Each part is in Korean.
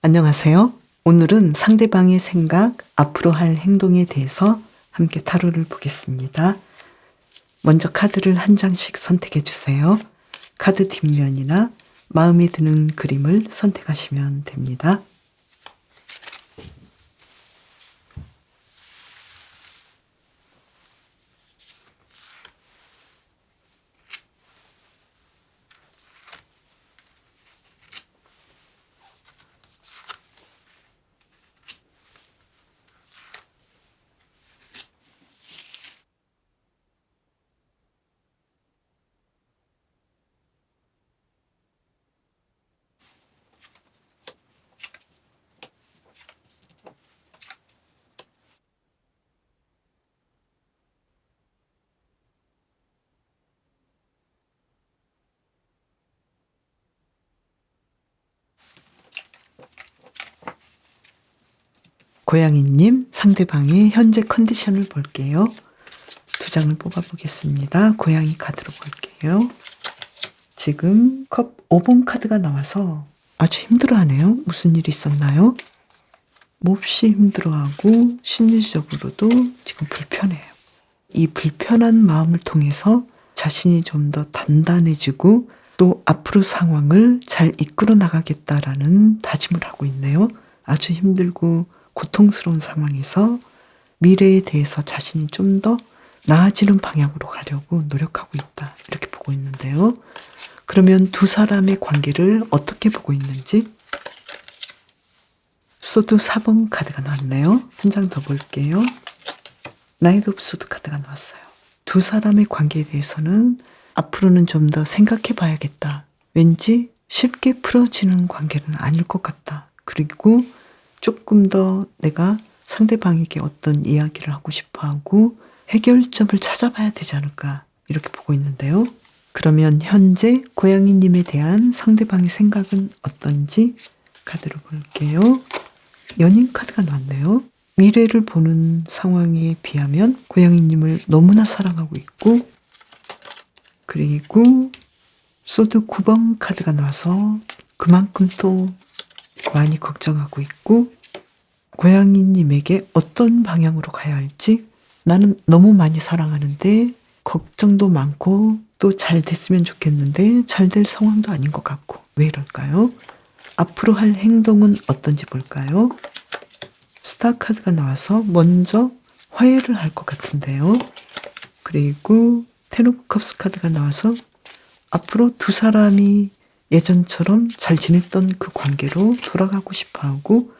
안녕하세요. 오늘은 상대방의 생각, 앞으로 할 행동에 대해서 함께 타로를 보겠습니다. 먼저 카드를 한 장씩 선택해 주세요. 카드 뒷면이나 마음에 드는 그림을 선택하시면 됩니다. 고양이님, 상대방의 현재 컨디션을 볼게요. 두 장을 뽑아보겠습니다. 고양이 카드로 볼게요. 지금 컵 5번 카드가 나와서 아주 힘들어하네요. 무슨 일이 있었나요? 몹시 힘들어하고 심리적으로도 지금 불편해요. 이 불편한 마음을 통해서 자신이 좀 더 단단해지고 또 앞으로 상황을 잘 이끌어 나가겠다라는 다짐을 하고 있네요. 아주 힘들고 고통스러운 상황에서 미래에 대해서 자신이 좀 더 나아지는 방향으로 가려고 노력하고 있다. 이렇게 보고 있는데요. 그러면 두 사람의 관계를 어떻게 보고 있는지 소드 4번 카드가 나왔네요. 한 장 더 볼게요. 나이트 오브 소드 카드가 나왔어요. 두 사람의 관계에 대해서는 앞으로는 좀 더 생각해 봐야겠다. 왠지 쉽게 풀어지는 관계는 아닐 것 같다. 그리고 조금 더 내가 상대방에게 어떤 이야기를 하고 싶어 하고 해결점을 찾아봐야 되지 않을까 이렇게 보고 있는데요. 그러면 현재 고양이님에 대한 상대방의 생각은 어떤지 카드로 볼게요. 연인 카드가 나왔네요. 미래를 보는 상황에 비하면 고양이님을 너무나 사랑하고 있고, 그리고 소드 9번 카드가 나와서 그만큼 또 많이 걱정하고 있고, 고양이님에게 어떤 방향으로 가야 할지 나는 너무 많이 사랑하는데 걱정도 많고 또 잘 됐으면 좋겠는데 잘 될 상황도 아닌 것 같고 왜 이럴까요? 앞으로 할 행동은 어떤지 볼까요? 스타 카드가 나와서 먼저 화해를 할 것 같은데요. 그리고 텐 오브 컵스 카드가 나와서 앞으로 두 사람이 예전처럼 잘 지냈던 그 관계로 돌아가고 싶어하고,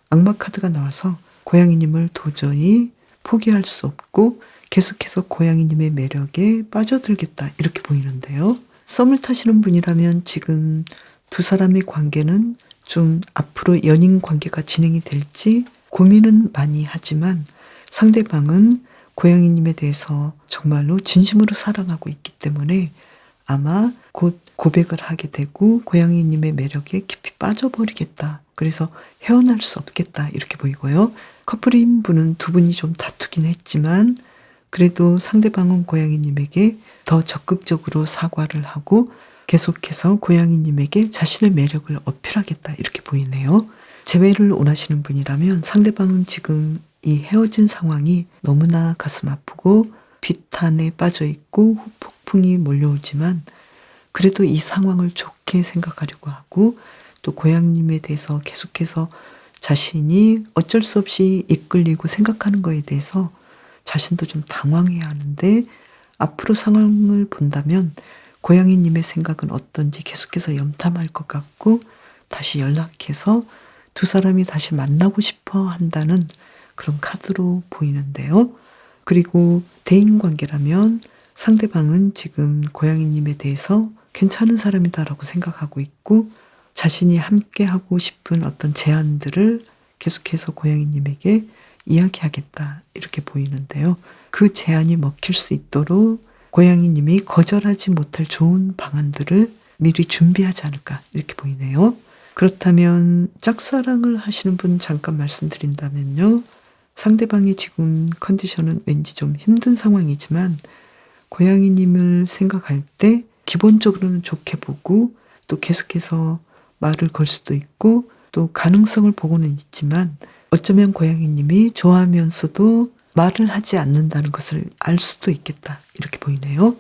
악마 카드가 나와서 고양이님을 도저히 포기할 수 없고 계속해서 고양이님의 매력에 빠져들겠다 이렇게 보이는데요. 썸을 타시는 분이라면 지금 두 사람의 관계는 좀 앞으로 연인 관계가 진행이 될지 고민은 많이 하지만 상대방은 고양이님에 대해서 정말로 진심으로 사랑하고 있기 때문에 아마 곧 고백을 하게 되고 고양이님의 매력에 깊이 빠져버리겠다. 그래서 헤어날 수 없겠다. 이렇게 보이고요. 커플인 분은 두 분이 좀 다투긴 했지만 그래도 상대방은 고양이님에게 더 적극적으로 사과를 하고 계속해서 고양이님에게 자신의 매력을 어필하겠다. 이렇게 보이네요. 재회를 원하시는 분이라면 상대방은 지금 이 헤어진 상황이 너무나 가슴 아프고 비탄에 빠져 있고 폭풍이 몰려오지만 그래도 이 상황을 좋게 생각하려고 하고 또 고양이님에 대해서 계속해서 자신이 어쩔 수 없이 이끌리고 생각하는 거에 대해서 자신도 좀 당황해야 하는데 앞으로 상황을 본다면 고양이님의 생각은 어떤지 계속해서 염탐할 것 같고 다시 연락해서 두 사람이 다시 만나고 싶어 한다는 그런 카드로 보이는데요. 그리고 대인관계라면 상대방은 지금 고양이님에 대해서 괜찮은 사람이다라고 생각하고 있고 자신이 함께 하고 싶은 어떤 제안들을 계속해서 고양이님에게 이야기하겠다 이렇게 보이는데요. 그 제안이 먹힐 수 있도록 고양이님이 거절하지 못할 좋은 방안들을 미리 준비하지 않을까 이렇게 보이네요. 그렇다면 짝사랑을 하시는 분 잠깐 말씀드린다면요. 상대방의 지금 컨디션은 왠지 좀 힘든 상황이지만 고양이님을 생각할 때 기본적으로는 좋게 보고 또 계속해서 말을 걸 수도 있고 또 가능성을 보고는 있지만 어쩌면 고양이님이 좋아하면서도 말을 하지 않는다는 것을 알 수도 있겠다. 이렇게 보이네요.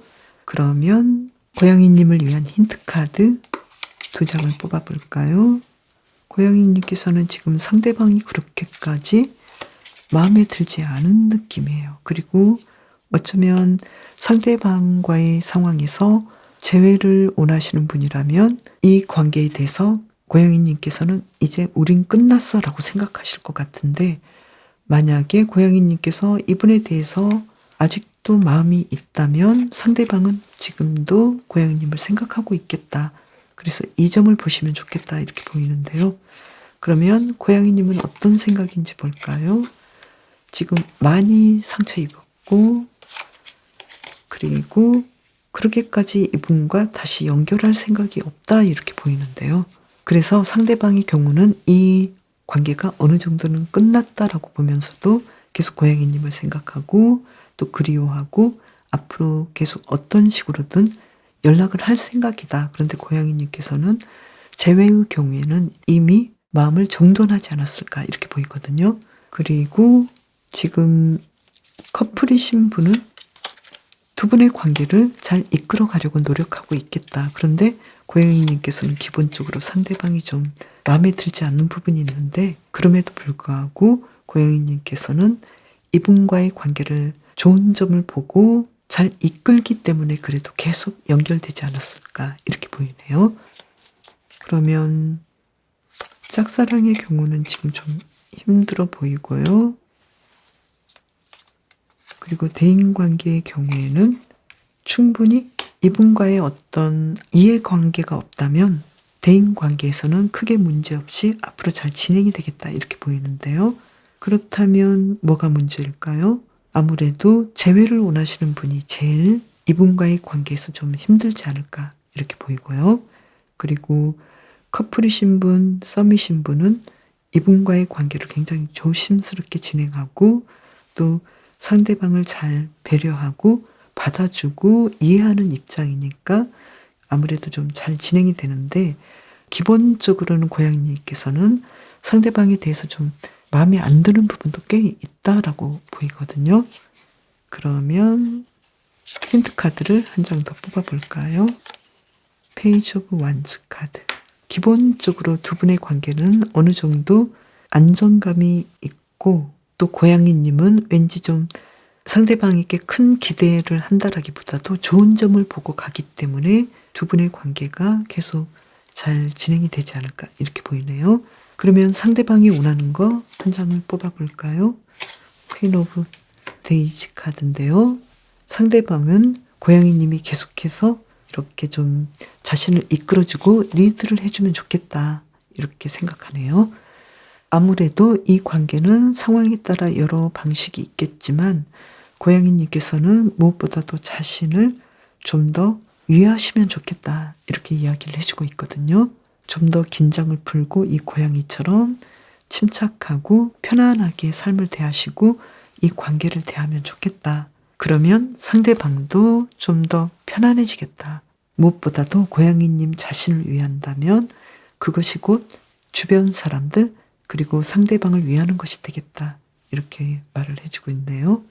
그러면 고양이님을 위한 힌트카드 2장을 뽑아볼까요? 고양이님께서는 지금 상대방이 그렇게까지 마음에 들지 않은 느낌이에요. 그리고 어쩌면 상대방과의 상황에서 재회를 원하시는 분이라면 이 관계에 대해서 고양이님께서는 이제 우린 끝났어 라고 생각하실 것 같은데, 만약에 고양이님께서 이분에 대해서 아직도 마음이 있다면 상대방은 지금도 고양이님을 생각하고 있겠다. 그래서 이 점을 보시면 좋겠다 이렇게 보이는데요. 그러면 고양이님은 어떤 생각인지 볼까요? 지금 많이 상처 입었고, 그리고 그렇게까지 이분과 다시 연결할 생각이 없다 이렇게 보이는데요. 그래서 상대방의 경우는 이 관계가 어느 정도는 끝났다라고 보면서도 계속 고양이님을 생각하고 또 그리워하고 앞으로 계속 어떤 식으로든 연락을 할 생각이다. 그런데 고양이님께서는 재회의 경우에는 이미 마음을 정돈하지 않았을까 이렇게 보이거든요. 그리고 지금 커플이신 분은 두 분의 관계를 잘 이끌어 가려고 노력하고 있겠다. 그런데 고양이님께서는 기본적으로 상대방이 좀 마음에 들지 않는 부분이 있는데, 그럼에도 불구하고 고양이님께서는 이분과의 관계를 좋은 점을 보고 잘 이끌기 때문에 그래도 계속 연결되지 않았을까 이렇게 보이네요. 그러면 짝사랑의 경우는 지금 좀 힘들어 보이고요. 그리고 대인관계의 경우에는 충분히 이분과의 어떤 이해관계가 없다면 대인관계에서는 크게 문제없이 앞으로 잘 진행이 되겠다 이렇게 보이는데요. 그렇다면 뭐가 문제일까요? 아무래도 재회를 원하시는 분이 제일 이분과의 관계에서 좀 힘들지 않을까 이렇게 보이고요. 그리고 커플이신 분, 썸이신 분은 이분과의 관계를 굉장히 조심스럽게 진행하고 또 상대방을 잘 배려하고 받아주고 이해하는 입장이니까 아무래도 좀 잘 진행이 되는데, 기본적으로는 고양이님께서는 상대방에 대해서 좀 마음에 안 드는 부분도 꽤 있다라고 보이거든요. 그러면 힌트 카드를 한 장 더 뽑아볼까요? 페이지 오브 완즈 카드. 기본적으로 두 분의 관계는 어느 정도 안정감이 있고, 또 고양이님은 왠지 좀 상대방에게 큰 기대를 한다라기보다도 좋은 점을 보고 가기 때문에 두 분의 관계가 계속 잘 진행이 되지 않을까 이렇게 보이네요. 그러면 상대방이 원하는 거 한 장을 뽑아볼까요? 퀸 오브 데이지 카드인데요. 상대방은 고양이님이 계속해서 이렇게 좀 자신을 이끌어주고 리드를 해주면 좋겠다 이렇게 생각하네요. 아무래도 이 관계는 상황에 따라 여러 방식이 있겠지만 고양이님께서는 무엇보다도 자신을 좀 더 위하시면 좋겠다 이렇게 이야기를 해주고 있거든요. 좀 더 긴장을 풀고 이 고양이처럼 침착하고 편안하게 삶을 대하시고 이 관계를 대하면 좋겠다. 그러면 상대방도 좀 더 편안해지겠다. 무엇보다도 고양이님 자신을 위한다면 그것이 곧 주변 사람들 그리고 상대방을 위하는 것이 되겠다. 이렇게 말을 해주고 있네요.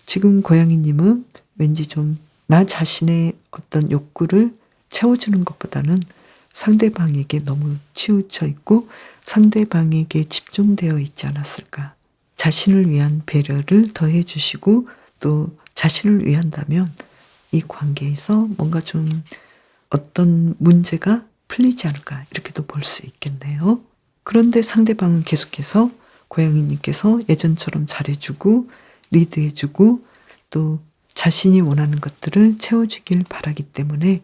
지금 고양이님은 왠지 좀 나 자신의 어떤 욕구를 채워주는 것보다는 상대방에게 너무 치우쳐 있고 상대방에게 집중되어 있지 않았을까. 자신을 위한 배려를 더해 주시고 또 자신을 위한다면 이 관계에서 뭔가 좀 어떤 문제가 풀리지 않을까 이렇게도 볼 수 있겠네요. 그런데 상대방은 계속해서 고양이님께서 예전처럼 잘해주고 리드해주고 또 자신이 원하는 것들을 채워주길 바라기 때문에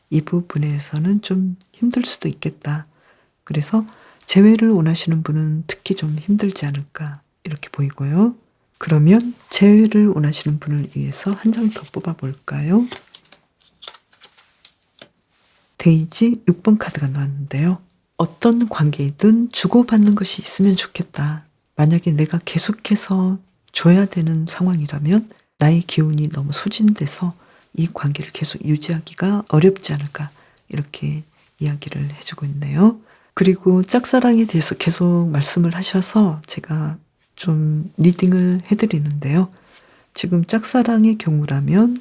이 부분에서는 좀 힘들 수도 있겠다. 그래서 재회를 원하시는 분은 특히 좀 힘들지 않을까 이렇게 보이고요. 그러면 재회를 원하시는 분을 위해서 한 장 더 뽑아볼까요? 데이지 6번 카드가 나왔는데요. 어떤 관계이든 주고받는 것이 있으면 좋겠다. 만약에 내가 계속해서 줘야 되는 상황이라면 나의 기운이 너무 소진돼서 이 관계를 계속 유지하기가 어렵지 않을까 이렇게 이야기를 해주고 있네요. 그리고 짝사랑에 대해서 계속 말씀을 하셔서 제가 좀 리딩을 해드리는데요. 지금 짝사랑의 경우라면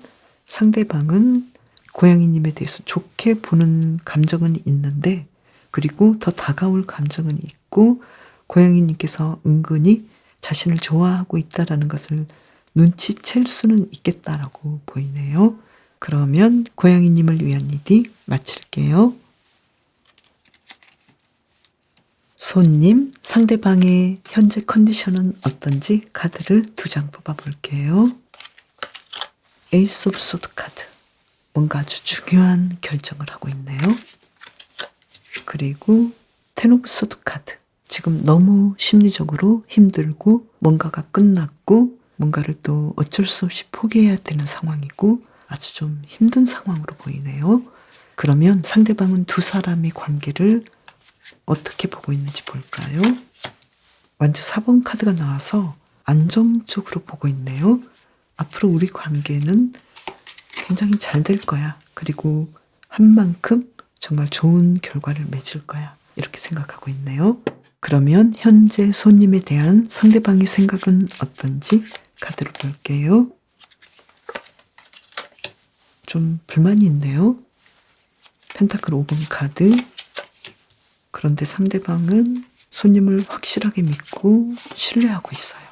상대방은 고양이님에 대해서 좋게 보는 감정은 있는데, 그리고 더 다가올 감정은 있고, 고양이님께서 은근히 자신을 좋아하고 있다라는 것을 눈치챌 수는 있겠다라고 보이네요. 그러면 고양이님을 위한 리딩 마칠게요. 손님, 상대방의 현재 컨디션은 어떤지 카드를 2장 뽑아볼게요. 에이스 오브 소드 카드. 뭔가 아주 중요한 결정을 하고 있네요. 그리고 텐 오브 소드 카드. 지금 너무 심리적으로 힘들고 뭔가가 끝났고 뭔가를 또 어쩔 수 없이 포기해야 되는 상황이고 아주 좀 힘든 상황으로 보이네요. 그러면 상대방은 두 사람의 관계를 어떻게 보고 있는지 볼까요? 완전 4번 카드가 나와서 안정적으로 보고 있네요. 앞으로 우리 관계는 굉장히 잘 될 거야. 그리고 한 만큼 정말 좋은 결과를 맺을 거야. 이렇게 생각하고 있네요. 그러면 현재 손님에 대한 상대방의 생각은 어떤지 카드를 볼게요. 좀 불만이 있네요. 펜타클 5번 카드. 그런데 상대방은 손님을 확실하게 믿고 신뢰하고 있어요.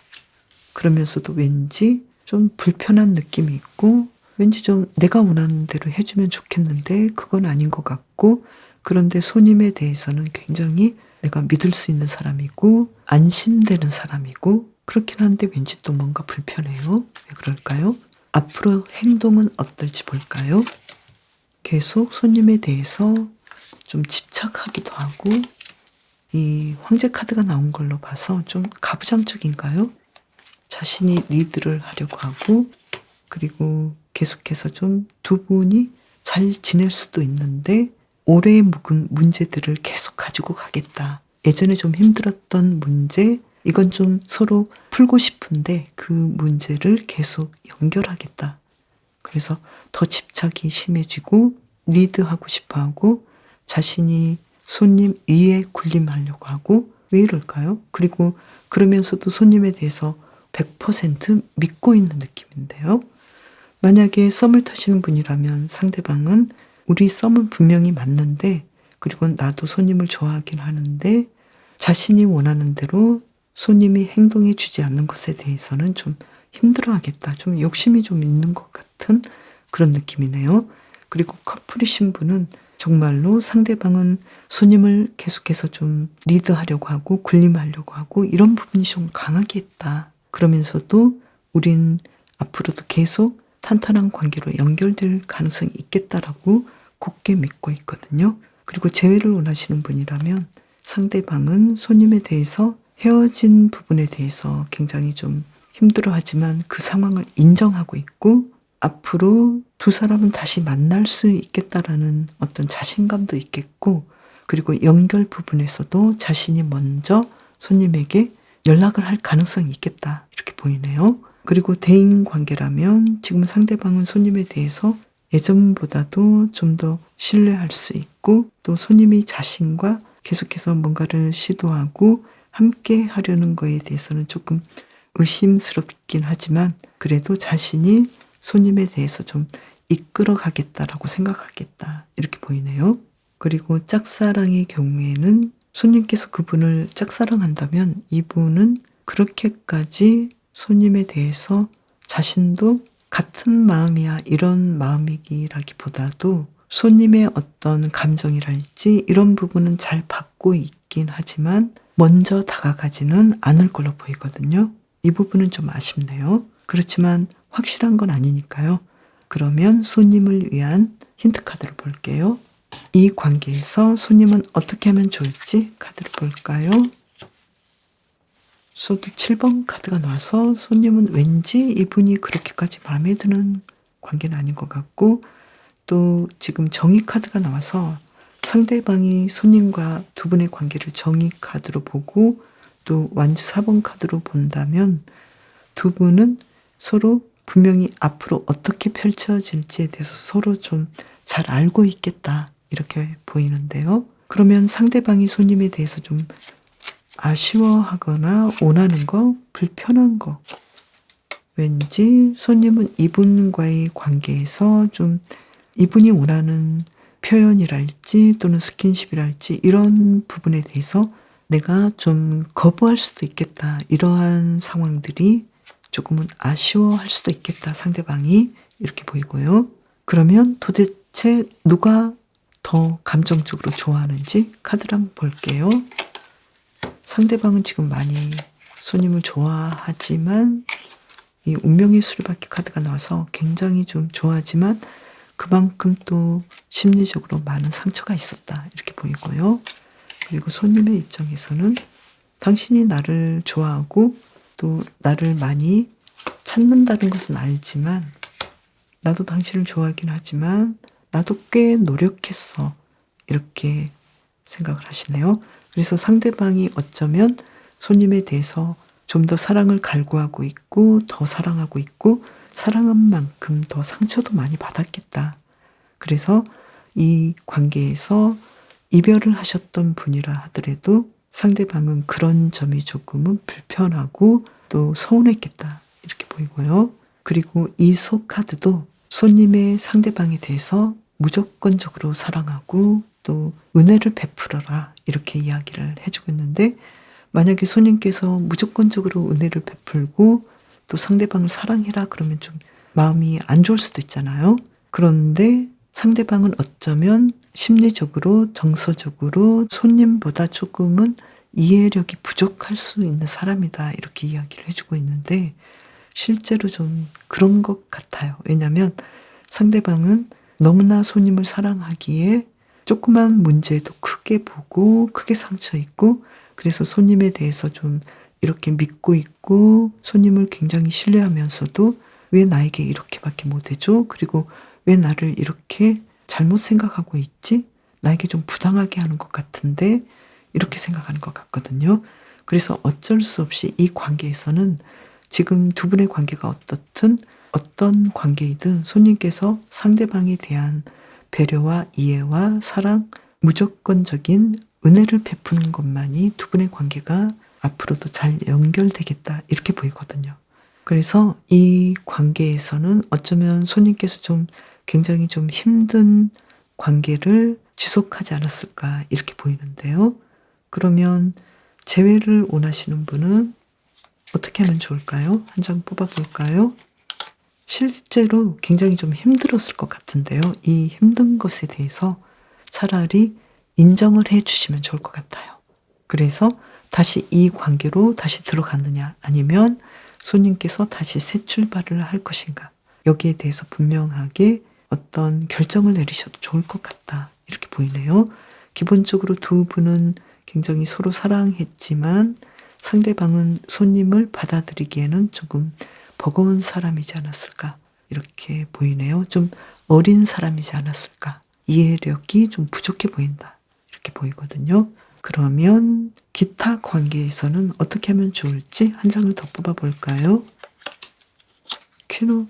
그러면서도 왠지 좀 불편한 느낌이 있고 왠지 좀 내가 원하는 대로 해주면 좋겠는데 그건 아닌 것 같고, 그런데 손님에 대해서는 굉장히 내가 믿을 수 있는 사람이고 안심되는 사람이고 그렇긴 한데 왠지 또 뭔가 불편해요. 왜 그럴까요? 앞으로 행동은 어떨지 볼까요? 계속 손님에 대해서 좀 집착하기도 하고, 이 황제 카드가 나온 걸로 봐서 좀 가부장적인가요? 자신이 리드를 하려고 하고, 그리고 계속해서 좀 두 분이 잘 지낼 수도 있는데 오래 묵은 문제들을 계속 가지고 가겠다. 예전에 좀 힘들었던 문제, 이건 좀 서로 풀고 싶은데 그 문제를 계속 연결하겠다. 그래서 더 집착이 심해지고 리드하고 싶어하고 자신이 손님 위에 군림하려고 하고, 왜 이럴까요? 그리고 그러면서도 손님에 대해서 100% 믿고 있는 느낌인데요. 만약에 썸을 타시는 분이라면 상대방은 우리 썸은 분명히 맞는데, 그리고 나도 손님을 좋아하긴 하는데 자신이 원하는 대로 손님이 행동해 주지 않는 것에 대해서는 좀 힘들어하겠다. 좀 욕심이 좀 있는 것 같은 그런 느낌이네요. 그리고 커플이신 분은 정말로 상대방은 손님을 계속해서 좀 리드하려고 하고 군림하려고 하고 이런 부분이 좀 강하게 있다. 그러면서도 우린 앞으로도 계속 탄탄한 관계로 연결될 가능성이 있겠다라고 굳게 믿고 있거든요. 그리고 재회를 원하시는 분이라면 상대방은 손님에 대해서 헤어진 부분에 대해서 굉장히 좀 힘들어하지만 그 상황을 인정하고 있고 앞으로 두 사람은 다시 만날 수 있겠다라는 어떤 자신감도 있겠고, 그리고 연결 부분에서도 자신이 먼저 손님에게 연락을 할 가능성이 있겠다. 이렇게 보이네요. 그리고 대인 관계라면 지금 상대방은 손님에 대해서 예전보다도 좀 더 신뢰할 수 있고 또 손님이 자신과 계속해서 뭔가를 시도하고 함께 하려는 거에 대해서는 조금 의심스럽긴 하지만 그래도 자신이 손님에 대해서 좀 이끌어 가겠다라고 생각하겠다. 이렇게 보이네요. 그리고 짝사랑의 경우에는 손님께서 그분을 짝사랑한다면 이분은 그렇게까지 손님에 대해서 자신도 같은 마음이야 이런 마음이기라기보다도 손님의 어떤 감정이랄지 이런 부분은 잘 받고 있긴 하지만 먼저 다가가지는 않을 걸로 보이거든요. 이 부분은 좀 아쉽네요. 그렇지만 확실한 건 아니니까요. 그러면 손님을 위한 힌트 카드를 볼게요. 이 관계에서 손님은 어떻게 하면 좋을지 카드를 볼까요? 소드 7번 카드가 나와서 손님은 왠지 이분이 그렇게까지 마음에 드는 관계는 아닌 것 같고, 또 지금 정의 카드가 나와서 상대방이 손님과 두 분의 관계를 정의 카드로 보고 또 완즈 4번 카드로 본다면 두 분은 서로 분명히 앞으로 어떻게 펼쳐질지에 대해서 서로 좀 잘 알고 있겠다 이렇게 보이는데요. 그러면 상대방이 손님에 대해서 좀 아쉬워하거나 원하는 거, 불편한 거, 왠지 손님은 이분과의 관계에서 좀 이분이 원하는 표현이랄지 또는 스킨십이랄지 이런 부분에 대해서 내가 좀 거부할 수도 있겠다. 이러한 상황들이 조금은 아쉬워할 수도 있겠다. 상대방이 이렇게 보이고요. 그러면 도대체 누가 더 감정적으로 좋아하는지 카드를 한번 볼게요. 상대방은 지금 많이 손님을 좋아하지만 이 운명의 수레바퀴 카드가 나와서 굉장히 좀 좋아하지만 그만큼 또 심리적으로 많은 상처가 있었다. 이렇게 보이고요. 그리고 손님의 입장에서는 당신이 나를 좋아하고 또 나를 많이 찾는다는 것은 알지만 나도 당신을 좋아하긴 하지만 나도 꽤 노력했어. 이렇게 생각을 하시네요. 그래서 상대방이 어쩌면 손님에 대해서 좀 더 사랑을 갈구하고 있고 더 사랑하고 있고 사랑한 만큼 더 상처도 많이 받았겠다. 그래서 이 관계에서 이별을 하셨던 분이라 하더라도 상대방은 그런 점이 조금은 불편하고 또 서운했겠다. 이렇게 보이고요. 그리고 이 소카드도 손님의 상대방에 대해서 무조건적으로 사랑하고 또 은혜를 베풀어라 이렇게 이야기를 해주고 있는데 만약에 손님께서 무조건적으로 은혜를 베풀고 또 상대방을 사랑해라 그러면 좀 마음이 안 좋을 수도 있잖아요. 그런데 상대방은 어쩌면 심리적으로 정서적으로 손님보다 조금은 이해력이 부족할 수 있는 사람이다 이렇게 이야기를 해주고 있는데 실제로 좀 그런 것 같아요. 왜냐하면 상대방은 너무나 손님을 사랑하기에 조그만 문제도 크게 보고 크게 상처 있고 그래서 손님에 대해서 좀 이렇게 믿고 있고 손님을 굉장히 신뢰하면서도 왜 나에게 이렇게밖에 못해줘? 그리고 왜 나를 이렇게 잘못 생각하고 있지? 나에게 좀 부당하게 하는 것 같은데 이렇게 생각하는 것 같거든요. 그래서 어쩔 수 없이 이 관계에서는 지금 두 분의 관계가 어떻든 어떤 관계이든 손님께서 상대방에 대한 배려와 이해와 사랑, 무조건적인 은혜를 베푸는 것만이 두 분의 관계가 앞으로도 잘 연결되겠다 이렇게 보이거든요. 그래서 이 관계에서는 어쩌면 손님께서 좀 굉장히 좀 힘든 관계를 지속하지 않았을까 이렇게 보이는데요. 그러면 재회를 원하시는 분은 어떻게 하면 좋을까요? 한 장 뽑아볼까요? 실제로 굉장히 좀 힘들었을 것 같은데요. 이 힘든 것에 대해서 차라리 인정을 해 주시면 좋을 것 같아요. 그래서 다시 이 관계로 다시 들어가느냐 아니면 손님께서 다시 새 출발을 할 것인가 여기에 대해서 분명하게 어떤 결정을 내리셔도 좋을 것 같다 이렇게 보이네요. 기본적으로 두 분은 굉장히 서로 사랑했지만 상대방은 손님을 받아들이기에는 조금 버거운 사람이지 않았을까 이렇게 보이네요. 좀 어린 사람이지 않았을까 이해력이 좀 부족해 보인다 이렇게 보이거든요. 그러면 기타 관계에서는 어떻게 하면 좋을지 한 장을 더 뽑아볼까요? 퀸 오브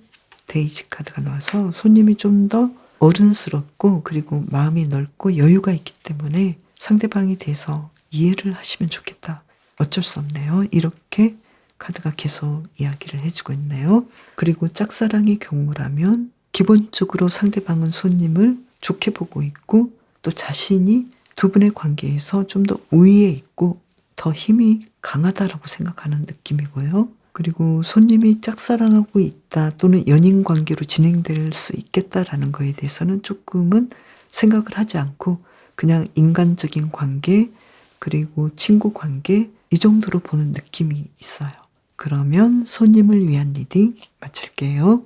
데이지 카드가 나와서 손님이 좀 더 어른스럽고 그리고 마음이 넓고 여유가 있기 때문에 상대방에 대해서 이해를 하시면 좋겠다. 어쩔 수 없네요. 이렇게 카드가 계속 이야기를 해주고 있네요. 그리고 짝사랑의 경우라면 기본적으로 상대방은 손님을 좋게 보고 있고 또 자신이 두 분의 관계에서 좀 더 우위에 있고 더 힘이 강하다라고 생각하는 느낌이고요. 그리고 손님이 짝사랑하고 있다 또는 연인 관계로 진행될 수 있겠다라는 거에 대해서는 조금은 생각을 하지 않고 그냥 인간적인 관계 그리고 친구 관계 이 정도로 보는 느낌이 있어요. 그러면 손님을 위한 리딩 마칠게요.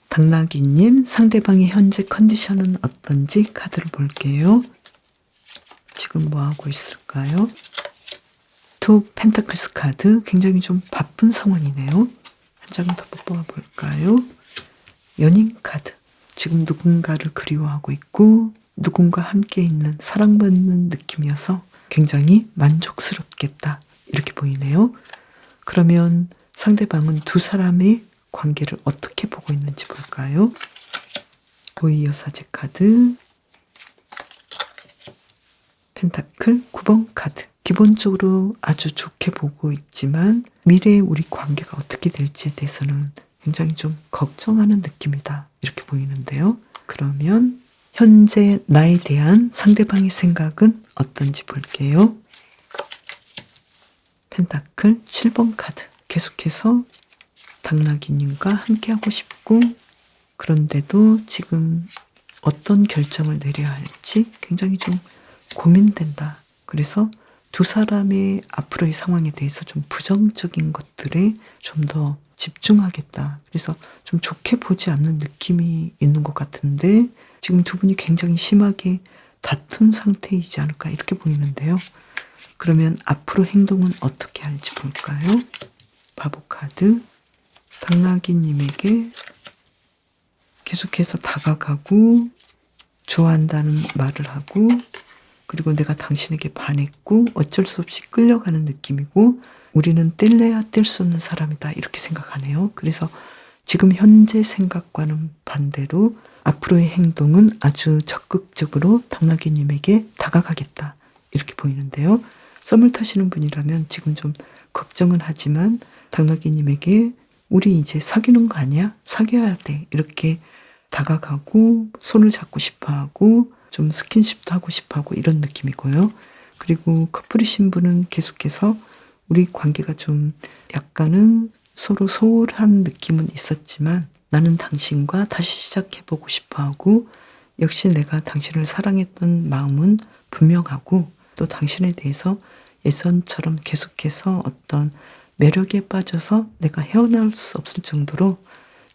당나귀님 상대방의 현재 컨디션은 어떤지 카드를 볼게요. 지금 뭐하고 있을까요? 투 펜타클스 카드 굉장히 좀 바쁜 상황이네요. 한 장을 더 뽑아볼까요? 연인 카드 지금 누군가를 그리워하고 있고 누군가 함께 있는 사랑받는 느낌이어서 굉장히 만족스럽겠다 이렇게 보이네요. 그러면 상대방은 두 사람의 관계를 어떻게 보고 있는지 볼까요? 고이 여사제 카드 펜타클 9번 카드. 기본적으로 아주 좋게 보고 있지만 미래의 우리 관계가 어떻게 될지에 대해서는 굉장히 좀 걱정하는 느낌이다. 이렇게 보이는데요. 그러면 현재 나에 대한 상대방의 생각은 어떤지 볼게요. 펜타클 7번 카드. 계속해서 당나귀님과 함께하고 싶고 그런데도 지금 어떤 결정을 내려야 할지 굉장히 좀 고민된다. 그래서 두 사람의 앞으로의 상황에 대해서 좀 부정적인 것들에 좀 더 집중하겠다. 그래서 좀 좋게 보지 않는 느낌이 있는 것 같은데 지금 두 분이 굉장히 심하게 다툰 상태이지 않을까 이렇게 보이는데요. 그러면 앞으로 행동은 어떻게 할지 볼까요? 바보 카드. 당나귀님에게 계속해서 다가가고 좋아한다는 말을 하고 그리고 내가 당신에게 반했고 어쩔 수 없이 끌려가는 느낌이고 우리는 뗄래야 뗄 수 없는 사람이다 이렇게 생각하네요. 그래서 지금 현재 생각과는 반대로 앞으로의 행동은 아주 적극적으로 당나귀님에게 다가가겠다 이렇게 보이는데요. 썸을 타시는 분이라면 지금 좀 걱정은 하지만 당나귀님에게 우리 이제 사귀는 거 아니야? 사귀어야 돼 이렇게 다가가고 손을 잡고 싶어하고 좀 스킨십도 하고 싶어하고 이런 느낌이고요. 그리고 커플이신 분은 계속해서 우리 관계가 좀 약간은 서로 소홀한 느낌은 있었지만 나는 당신과 다시 시작해보고 싶어하고 역시 내가 당신을 사랑했던 마음은 분명하고 또 당신에 대해서 예전처럼 계속해서 어떤 매력에 빠져서 내가 헤어나올 수 없을 정도로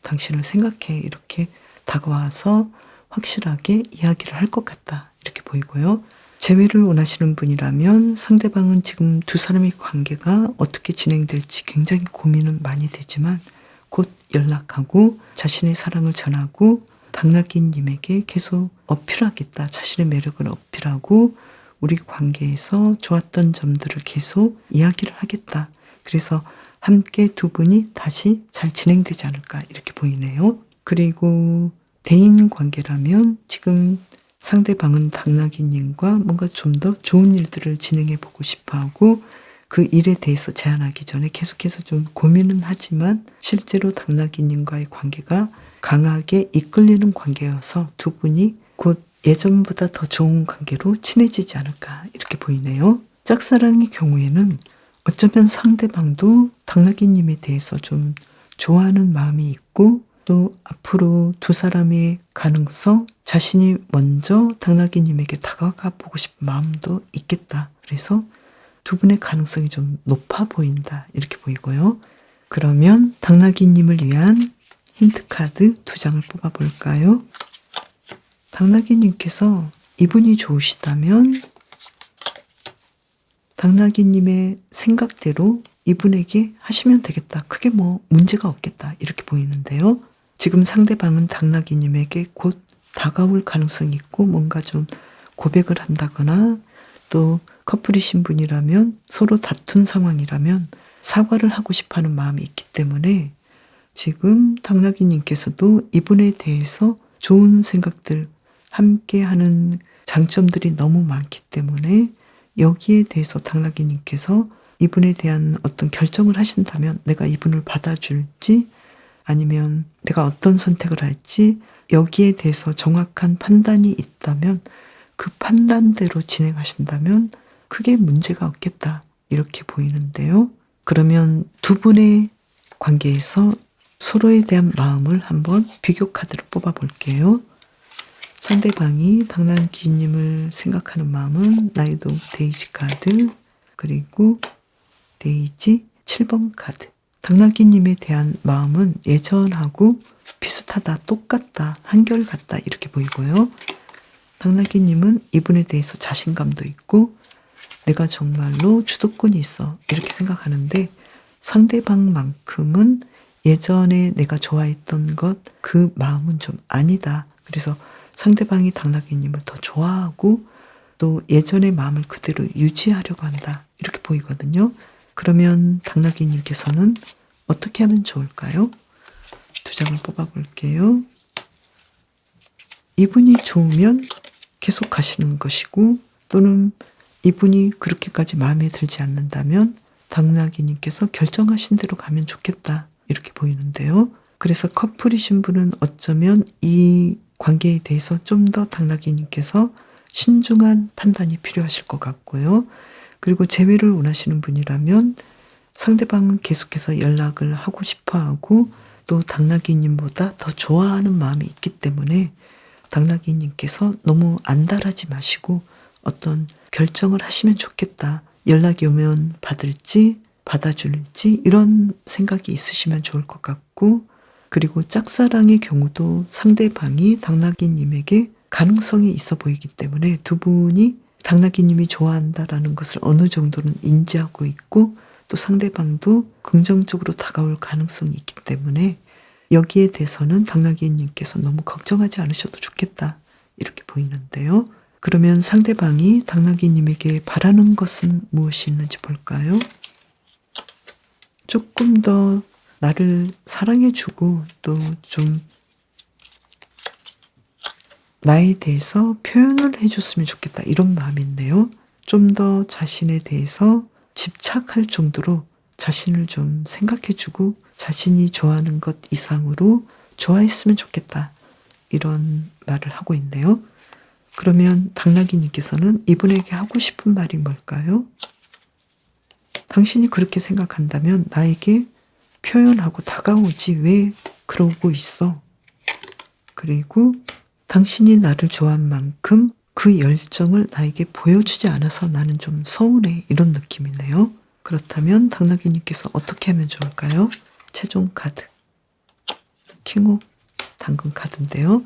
당신을 생각해 이렇게 다가와서 확실하게 이야기를 할 것 같다 이렇게 보이고요. 재회를 원하시는 분이라면 상대방은 지금 두 사람의 관계가 어떻게 진행될지 굉장히 고민은 많이 되지만 곧 연락하고 자신의 사랑을 전하고 당나귀님에게 계속 어필하겠다. 자신의 매력을 어필하고 우리 관계에서 좋았던 점들을 계속 이야기를 하겠다. 그래서 함께 두 분이 다시 잘 진행되지 않을까 이렇게 보이네요. 그리고 대인 관계라면 지금 상대방은 당나귀님과 뭔가 좀 더 좋은 일들을 진행해 보고 싶어하고 그 일에 대해서 제안하기 전에 계속해서 좀 고민은 하지만 실제로 당나귀님과의 관계가 강하게 이끌리는 관계여서 두 분이 곧 예전보다 더 좋은 관계로 친해지지 않을까 이렇게 보이네요. 짝사랑의 경우에는 어쩌면 상대방도 당나귀님에 대해서 좀 좋아하는 마음이 있고 또 앞으로 두 사람의 가능성, 자신이 먼저 당나귀님에게 다가가 보고 싶은 마음도 있겠다. 그래서 두 분의 가능성이 좀 높아 보인다. 이렇게 보이고요. 그러면 당나귀님을 위한 힌트 카드 2장을 뽑아볼까요? 당나귀님께서 이분이 좋으시다면 당나귀님의 생각대로 이분에게 하시면 되겠다. 크게 뭐 문제가 없겠다. 이렇게 보이는데요. 지금 상대방은 당나귀님에게 곧 다가올 가능성이 있고 뭔가 좀 고백을 한다거나 또 커플이신 분이라면 서로 다툰 상황이라면 사과를 하고 싶어하는 마음이 있기 때문에 지금 당나귀님께서도 이분에 대해서 좋은 생각들 함께하는 장점들이 너무 많기 때문에 여기에 대해서 당나귀님께서 이분에 대한 어떤 결정을 하신다면 내가 이분을 받아줄지 아니면 내가 어떤 선택을 할지 여기에 대해서 정확한 판단이 있다면 그 판단대로 진행하신다면 크게 문제가 없겠다 이렇게 보이는데요. 그러면 두 분의 관계에서 서로에 대한 마음을 한번 비교 카드를 뽑아 볼게요. 상대방이 당나귀님을 생각하는 마음은 나이도 데이지 카드 그리고 데이지 7번 카드. 당나귀님에 대한 마음은 예전하고 비슷하다, 똑같다, 한결같다 이렇게 보이고요. 당나귀님은 이분에 대해서 자신감도 있고 내가 정말로 주도권이 있어 이렇게 생각하는데 상대방만큼은 예전에 내가 좋아했던 것 그 마음은 좀 아니다. 그래서 상대방이 당나귀님을 더 좋아하고 또 예전의 마음을 그대로 유지하려고 한다 이렇게 보이거든요. 그러면 당나귀님께서는 어떻게 하면 좋을까요? 2장을 뽑아볼게요. 이분이 좋으면 계속 가시는 것이고 또는 이분이 그렇게까지 마음에 들지 않는다면 당나귀님께서 결정하신 대로 가면 좋겠다. 이렇게 보이는데요. 그래서 커플이신 분은 어쩌면 이 관계에 대해서 좀 더 당나귀님께서 신중한 판단이 필요하실 것 같고요. 그리고 재회를 원하시는 분이라면 상대방은 계속해서 연락을 하고 싶어 하고 또 당나귀님보다 더 좋아하는 마음이 있기 때문에 당나귀님께서 너무 안달하지 마시고 어떤 결정을 하시면 좋겠다. 연락이 오면 받을지 받아줄지 이런 생각이 있으시면 좋을 것 같고, 그리고 짝사랑의 경우도 상대방이 당나귀님에게 가능성이 있어 보이기 때문에 두 분이 당나귀님이 좋아한다라는 것을 어느 정도는 인지하고 있고 또 상대방도 긍정적으로 다가올 가능성이 있기 때문에 여기에 대해서는 당나귀님께서 너무 걱정하지 않으셔도 좋겠다. 이렇게 보이는데요. 그러면 상대방이 당나귀님에게 바라는 것은 무엇이 있는지 볼까요? 조금 더 나를 사랑해주고 또 좀 나에 대해서 표현을 해줬으면 좋겠다. 이런 마음인데요. 좀 더 자신에 대해서 집착할 정도로 자신을 좀 생각해주고 자신이 좋아하는 것 이상으로 좋아했으면 좋겠다. 이런 말을 하고 있네요. 그러면 당나귀님께서는 이분에게 하고 싶은 말이 뭘까요? 당신이 그렇게 생각한다면 나에게 표현하고 다가오지 왜 그러고 있어? 그리고 당신이 나를 좋아한 만큼 그 열정을 나에게 보여주지 않아서 나는 좀 서운해. 이런 느낌이네요. 그렇다면 당나귀님께서 어떻게 하면 좋을까요? 최종 카드. 킹 오브 당근 카드인데요.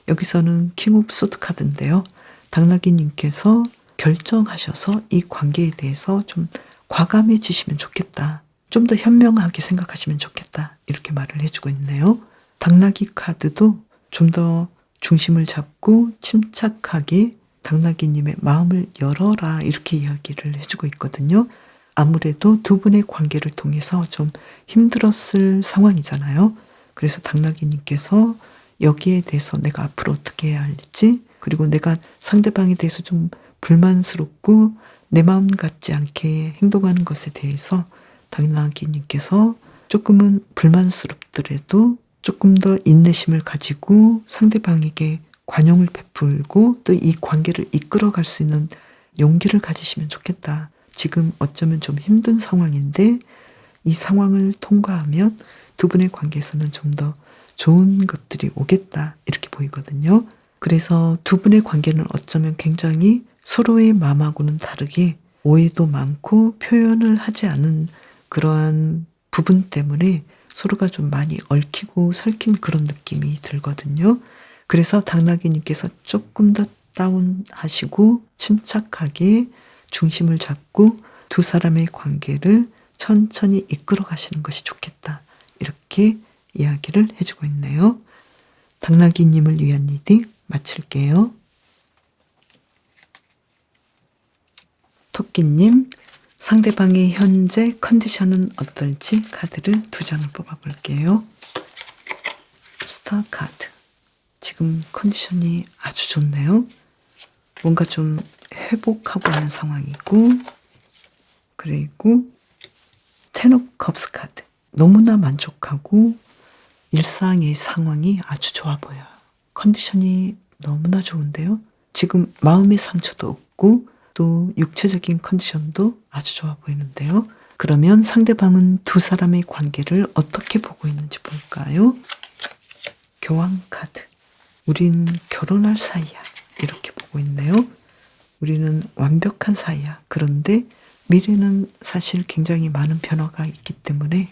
여기서는 킹 오브 소드 카드인데요. 당나귀님께서 결정하셔서 이 관계에 대해서 좀 과감해지시면 좋겠다. 좀 더 현명하게 생각하시면 좋겠다. 이렇게 말을 해주고 있네요. 당나귀 카드도 좀 더 중심을 잡고 침착하게 당나귀님의 마음을 열어라. 이렇게 이야기를 해주고 있거든요. 아무래도 두 분의 관계를 통해서 좀 힘들었을 상황이잖아요. 그래서 당나귀님께서 여기에 대해서 내가 앞으로 어떻게 해야 할지, 그리고 내가 상대방에 대해서 좀 불만스럽고 내 마음 같지 않게 행동하는 것에 대해서 당나귀님께서 조금은 불만스럽더라도 조금 더 인내심을 가지고 상대방에게 관용을 베풀고 또 이 관계를 이끌어갈 수 있는 용기를 가지시면 좋겠다. 지금 어쩌면 좀 힘든 상황인데 이 상황을 통과하면 두 분의 관계에서는 좀 더 좋은 것들이 오겠다. 이렇게 보이거든요. 그래서 두 분의 관계는 어쩌면 굉장히 서로의 마음하고는 다르게 오해도 많고 표현을 하지 않은 그러한 부분 때문에 서로가 좀 많이 얽히고 설킨 그런 느낌이 들거든요. 그래서 당나귀님께서 조금 더 다운하시고 침착하게 중심을 잡고 두 사람의 관계를 천천히 이끌어 가시는 것이 좋겠다. 이렇게 이야기를 해주고 있네요. 당나귀님을 위한 리딩 마칠게요. 토끼님, 상대방의 현재 컨디션은 어떨지 카드를 2장을 뽑아볼게요. 스타 카드. 지금 컨디션이 아주 좋네요. 뭔가 좀 회복하고 있는 상황이고, 그리고 텐 오브 컵스 카드. 너무나 만족하고 일상의 상황이 아주 좋아 보여요. 컨디션이 너무나 좋은데요. 지금 마음의 상처도 없고 또 육체적인 컨디션도 아주 좋아 보이는데요. 그러면 상대방은 두 사람의 관계를 어떻게 보고 있는지 볼까요? 교황 카드. 우린 결혼할 사이야. 이렇게 보고 있네요. 우리는 완벽한 사이야. 그런데 미래는 사실 굉장히 많은 변화가 있기 때문에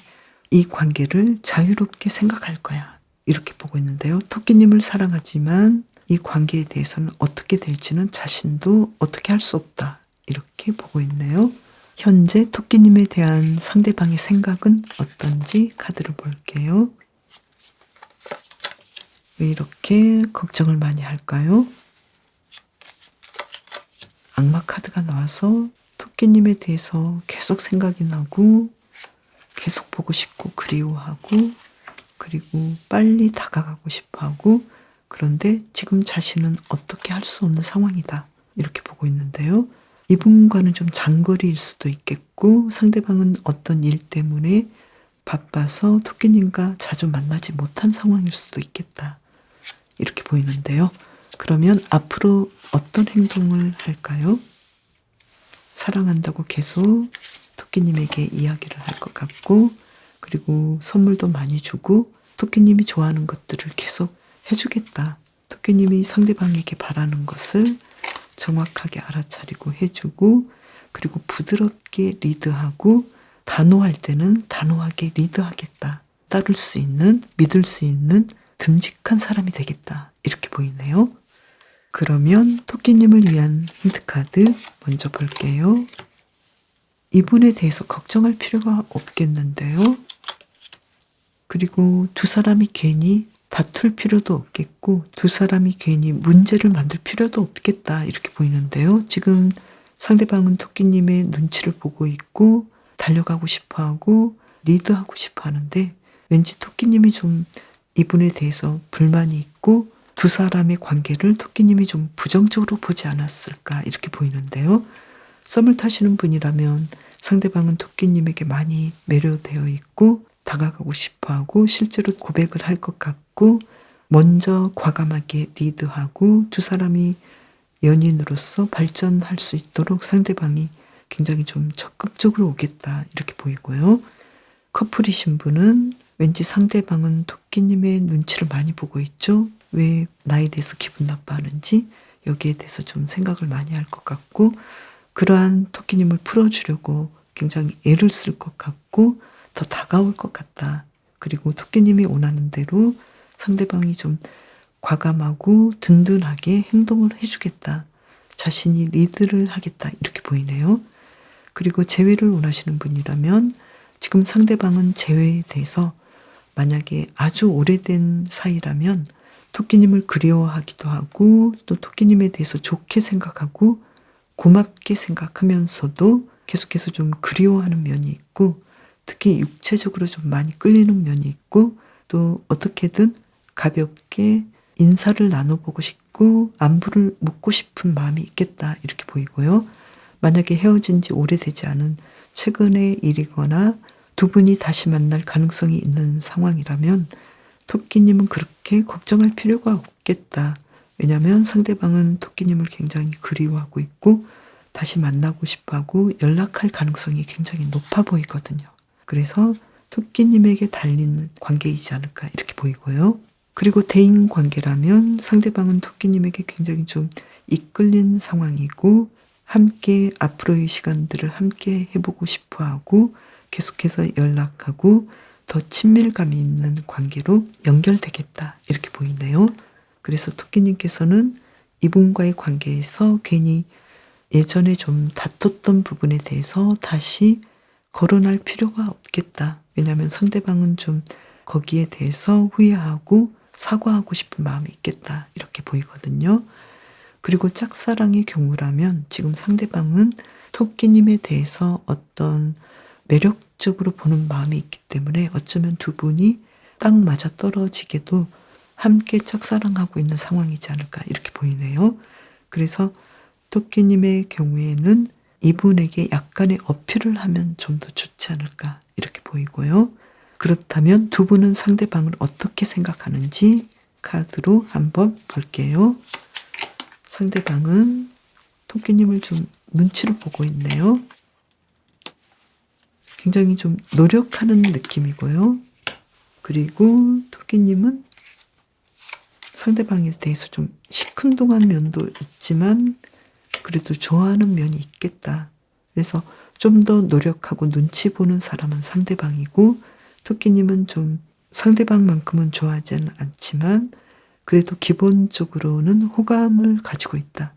이 관계를 자유롭게 생각할 거야. 이렇게 보고 있는데요. 토끼님을 사랑하지만 이 관계에 대해서는 어떻게 될지는 자신도 어떻게 할 수 없다. 이렇게 보고 있네요. 현재 토끼님에 대한 상대방의 생각은 어떤지 카드를 볼게요. 왜 이렇게 걱정을 많이 할까요? 악마 카드가 나와서 토끼님에 대해서 계속 생각이 나고 계속 보고 싶고 그리워하고 그리고 빨리 다가가고 싶어하고 그런데 지금 자신은 어떻게 할 수 없는 상황이다. 이렇게 보고 있는데요. 이분과는 좀 장거리일 수도 있겠고 상대방은 어떤 일 때문에 바빠서 토끼님과 자주 만나지 못한 상황일 수도 있겠다. 이렇게 보이는데요. 그러면 앞으로 어떤 행동을 할까요? 사랑한다고 계속 토끼님에게 이야기를 할 것 같고, 그리고 선물도 많이 주고 토끼님이 좋아하는 것들을 계속 해주겠다. 토끼님이 상대방에게 바라는 것을 정확하게 알아차리고 해주고, 그리고 부드럽게 리드하고 단호할 때는 단호하게 리드하겠다. 따를 수 있는, 믿을 수 있는 듬직한 사람이 되겠다. 이렇게 보이네요. 그러면 토끼님을 위한 힌트카드 먼저 볼게요. 이분에 대해서 걱정할 필요가 없겠는데요. 그리고 두 사람이 괜히 다툴 필요도 없겠고 두 사람이 괜히 문제를 만들 필요도 없겠다 이렇게 보이는데요. 지금 상대방은 토끼님의 눈치를 보고 있고 달려가고 싶어하고 리드하고 싶어하는데 왠지 토끼님이 좀 이분에 대해서 불만이 있고 두 사람의 관계를 토끼님이 좀 부정적으로 보지 않았을까 이렇게 보이는데요. 썸을 타시는 분이라면 상대방은 토끼님에게 많이 매료되어 있고 다가가고 싶어하고 실제로 고백을 할 것 같고 먼저 과감하게 리드하고 두 사람이 연인으로서 발전할 수 있도록 상대방이 굉장히 좀 적극적으로 오겠다 이렇게 보이고요. 커플이신 분은 왠지 상대방은 토끼님의 눈치를 많이 보고 있죠. 왜 나에 대해서 기분 나빠하는지 여기에 대해서 좀 생각을 많이 할 것 같고 그러한 토끼님을 풀어주려고 굉장히 애를 쓸 것 같고 더 다가올 것 같다. 그리고 토끼님이 원하는 대로 상대방이 좀 과감하고 든든하게 행동을 해주겠다. 자신이 리드를 하겠다. 이렇게 보이네요. 그리고 재회를 원하시는 분이라면 지금 상대방은 재회에 대해서 만약에 아주 오래된 사이라면 토끼님을 그리워하기도 하고 또 토끼님에 대해서 좋게 생각하고 고맙게 생각하면서도 계속해서 좀 그리워하는 면이 있고 특히 육체적으로 좀 많이 끌리는 면이 있고 또 어떻게든 가볍게 인사를 나눠보고 싶고 안부를 묻고 싶은 마음이 있겠다 이렇게 보이고요. 만약에 헤어진 지 오래되지 않은 최근의 일이거나 두 분이 다시 만날 가능성이 있는 상황이라면 토끼님은 그렇게 걱정할 필요가 없겠다. 왜냐하면 상대방은 토끼님을 굉장히 그리워하고 있고 다시 만나고 싶어하고 연락할 가능성이 굉장히 높아 보이거든요. 그래서 토끼님에게 달린 관계이지 않을까 이렇게 보이고요. 그리고 대인 관계라면 상대방은 토끼님에게 굉장히 좀 이끌린 상황이고 함께 앞으로의 시간들을 함께 해보고 싶어하고 계속해서 연락하고 더 친밀감이 있는 관계로 연결되겠다 이렇게 보이네요. 그래서 토끼님께서는 이분과의 관계에서 괜히 예전에 좀 다퉜던 부분에 대해서 다시 거론할 필요가 없겠다. 왜냐하면 상대방은 좀 거기에 대해서 후회하고 사과하고 싶은 마음이 있겠다. 이렇게 보이거든요. 그리고 짝사랑의 경우라면 지금 상대방은 토끼님에 대해서 어떤 매력적으로 보는 마음이 있기 때문에 어쩌면 두 분이 딱 맞아 떨어지게도 함께 짝사랑하고 있는 상황이지 않을까 이렇게 보이네요. 그래서 토끼님의 경우에는 이분에게 약간의 어필을 하면 좀 더 좋지 않을까 이렇게 보이고요. 그렇다면 두 분은 상대방을 어떻게 생각하는지 카드로 한번 볼게요. 상대방은 토끼님을 좀 눈치를 보고 있네요. 굉장히 좀 노력하는 느낌이고요. 그리고 토끼님은 상대방에 대해서 좀 시큰둥한 면도 있지만 그래도 좋아하는 면이 있겠다. 그래서 좀 더 노력하고 눈치 보는 사람은 상대방이고 토끼님은 좀 상대방만큼은 좋아하지는 않지만 그래도 기본적으로는 호감을 가지고 있다.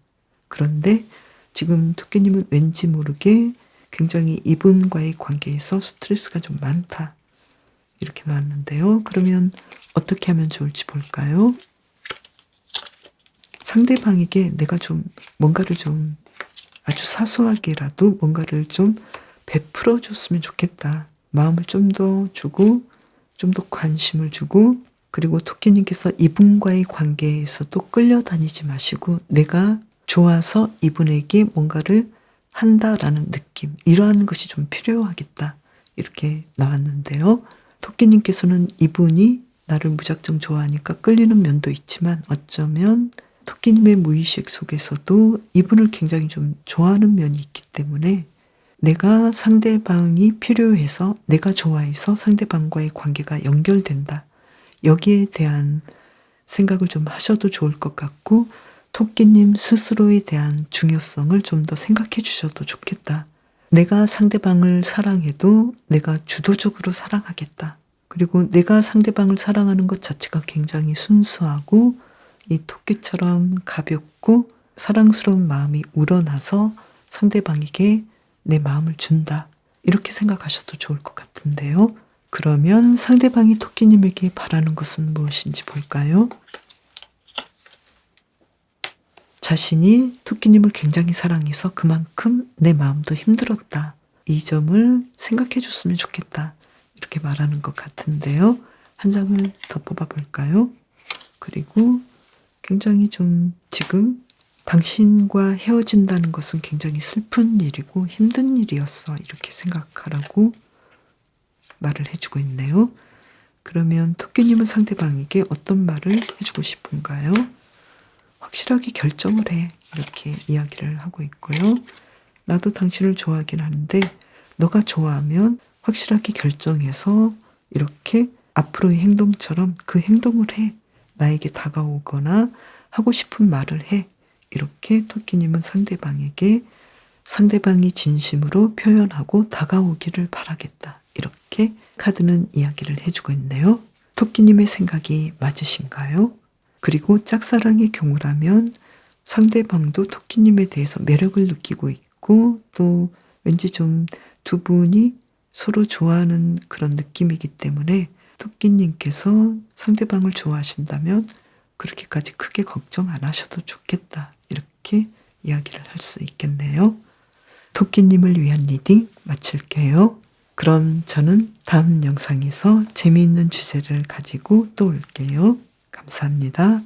그런데 지금 토끼님은 왠지 모르게 굉장히 이분과의 관계에서 스트레스가 좀 많다. 이렇게 나왔는데요. 그러면 어떻게 하면 좋을지 볼까요? 상대방에게 내가 좀 뭔가를 좀 아주 사소하게라도 뭔가를 좀 베풀어 줬으면 좋겠다. 마음을 좀 더 주고 좀 더 관심을 주고 그리고 토끼님께서 이분과의 관계에서도 끌려다니지 마시고 내가 좋아서 이분에게 뭔가를 한다라는 느낌, 이러한 것이 좀 필요하겠다. 이렇게 나왔는데요. 토끼님께서는 이분이 나를 무작정 좋아하니까 끌리는 면도 있지만 어쩌면 토끼님의 무의식 속에서도 이분을 굉장히 좀 좋아하는 면이 있기 때문에 내가 상대방이 필요해서, 내가 좋아해서 상대방과의 관계가 연결된다. 여기에 대한 생각을 좀 하셔도 좋을 것 같고, 토끼님 스스로에 대한 중요성을 좀 더 생각해 주셔도 좋겠다. 내가 상대방을 사랑해도 내가 주도적으로 사랑하겠다. 그리고 내가 상대방을 사랑하는 것 자체가 굉장히 순수하고 이 토끼처럼 가볍고 사랑스러운 마음이 우러나서 상대방에게 내 마음을 준다. 이렇게 생각하셔도 좋을 것 같은데요. 그러면 상대방이 토끼님에게 바라는 것은 무엇인지 볼까요? 자신이 토끼님을 굉장히 사랑해서 그만큼 내 마음도 힘들었다. 이 점을 생각해 줬으면 좋겠다. 이렇게 말하는 것 같은데요. 한 장을 더 뽑아 볼까요? 그리고 굉장히 좀 지금 당신과 헤어진다는 것은 굉장히 슬픈 일이고 힘든 일이었어. 이렇게 생각하라고 말을 해주고 있네요. 그러면 토끼님은 상대방에게 어떤 말을 해주고 싶은가요? 확실하게 결정을 해. 이렇게 이야기를 하고 있고요. 나도 당신을 좋아하긴 하는데 너가 좋아하면 확실하게 결정해서 이렇게 앞으로의 행동처럼 그 행동을 해. 나에게 다가오거나 하고 싶은 말을 해. 이렇게 토끼님은 상대방에게 상대방이 진심으로 표현하고 다가오기를 바라겠다. 이렇게 카드는 이야기를 해주고 있네요. 토끼님의 생각이 맞으신가요? 그리고 짝사랑의 경우라면 상대방도 토끼님에 대해서 매력을 느끼고 있고 또 왠지 좀 두 분이 서로 좋아하는 그런 느낌이기 때문에 토끼님께서 상대방을 좋아하신다면 그렇게까지 크게 걱정 안 하셔도 좋겠다. 이렇게 이야기를 할 수 있겠네요. 토끼님을 위한 리딩 마칠게요. 그럼 저는 다음 영상에서 재미있는 주제를 가지고 또 올게요. 감사합니다.